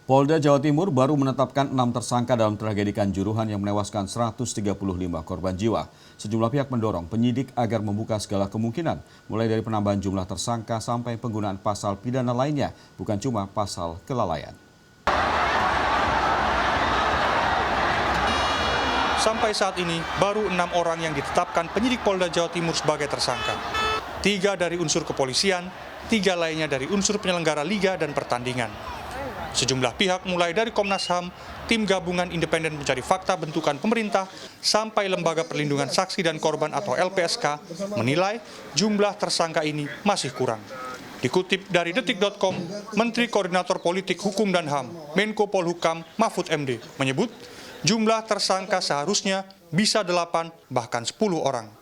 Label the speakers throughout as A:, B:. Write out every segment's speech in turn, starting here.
A: Polda Jawa Timur baru menetapkan 6 tersangka dalam tragedi Kanjuruhan yang menewaskan 135 korban jiwa. Sejumlah pihak mendorong penyidik agar membuka segala kemungkinan, mulai dari penambahan jumlah tersangka sampai penggunaan pasal pidana lainnya, bukan cuma pasal kelalaian.
B: Sampai saat ini, baru 6 orang yang ditetapkan penyidik Polda Jawa Timur sebagai tersangka. 3 dari unsur kepolisian, 3 lainnya dari unsur penyelenggara liga dan pertandingan. Sejumlah pihak mulai dari Komnas HAM, Tim Gabungan Independen Pencari Fakta bentukan pemerintah, sampai Lembaga Perlindungan Saksi dan Korban atau LPSK menilai jumlah tersangka ini masih kurang. Dikutip dari detik.com, Menteri Koordinator Politik Hukum dan HAM, Menko Polhukam Mahfud MD, menyebut jumlah tersangka seharusnya bisa 8 bahkan 10 orang.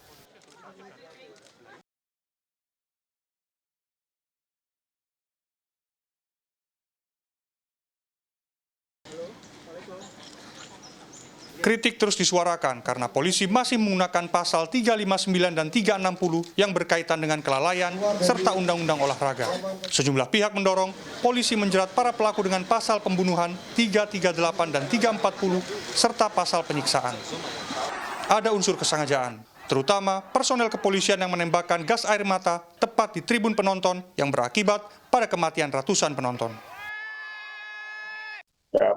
B: Kritik terus disuarakan karena polisi masih menggunakan pasal 359 dan 360 yang berkaitan dengan kelalaian serta undang-undang olahraga. Sejumlah pihak mendorong polisi menjerat para pelaku dengan pasal pembunuhan 338 dan 340 serta pasal penyiksaan. Ada unsur kesengajaan, terutama personel kepolisian yang menembakkan gas air mata tepat di tribun penonton yang berakibat pada kematian ratusan penonton.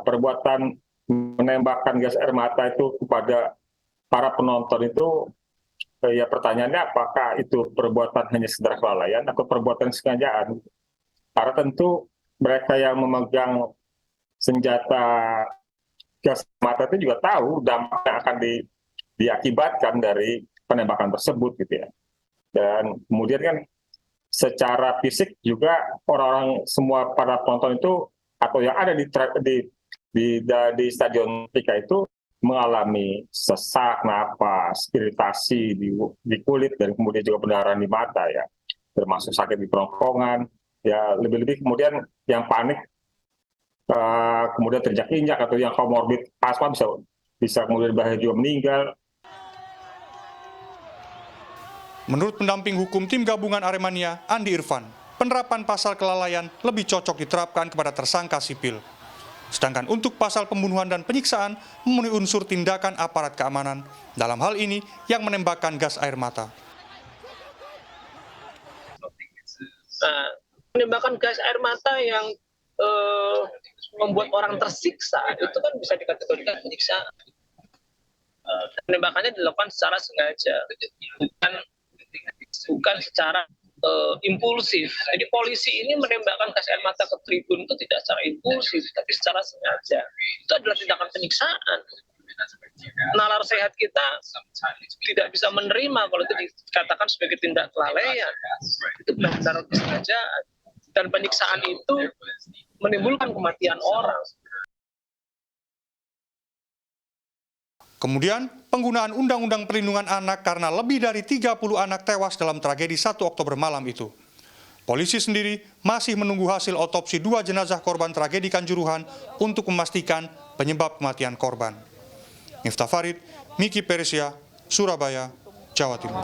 C: Perbuatan menembakkan gas air mata itu kepada para penonton itu, ya pertanyaannya apakah itu perbuatan hanya sekedar kelalaian atau perbuatan kesengajaan? Karena tentu mereka yang memegang senjata gas mata itu juga tahu dampak yang akan diakibatkan dari penembakan tersebut gitu ya. Dan kemudian kan secara fisik juga orang-orang semua para penonton itu atau yang ada di stadion ketika itu mengalami sesak napas, iritasi di kulit, dan kemudian juga pendarahan di mata ya, termasuk sakit di kerongkongan ya, lebih-lebih kemudian yang panik kemudian terinjak-injak atau yang komorbid asma bisa kemudian bahaya juga meninggal.
B: Menurut pendamping hukum Tim Gabungan Aremania, Andi Irfan, penerapan pasal kelalaian lebih cocok diterapkan kepada tersangka sipil. Sedangkan untuk pasal pembunuhan dan penyiksaan memenuhi unsur tindakan aparat keamanan, dalam hal ini yang menembakkan gas air mata.
D: Penembakan gas air mata yang membuat orang tersiksa itu kan bisa dikategorikan penyiksaan. Penembakannya dilakukan secara sengaja, bukan secara impulsif. Jadi polisi ini menembakkan gas air mata ke tribun itu tidak secara impulsif, tapi secara sengaja. Itu adalah tindakan penyiksaan. Nalar sehat kita tidak bisa menerima kalau itu dikatakan sebagai tindak kelalaian. Itu benar-benar kesengajaan. Dan penyiksaan itu menimbulkan kematian orang.
B: Kemudian, penggunaan Undang-Undang Perlindungan Anak karena lebih dari 30 anak tewas dalam tragedi 1 Oktober malam itu. Polisi sendiri masih menunggu hasil otopsi 2 jenazah korban tragedi Kanjuruhan untuk memastikan penyebab kematian korban. Miftah Farid, Miki Peresia, Surabaya, Jawa Timur.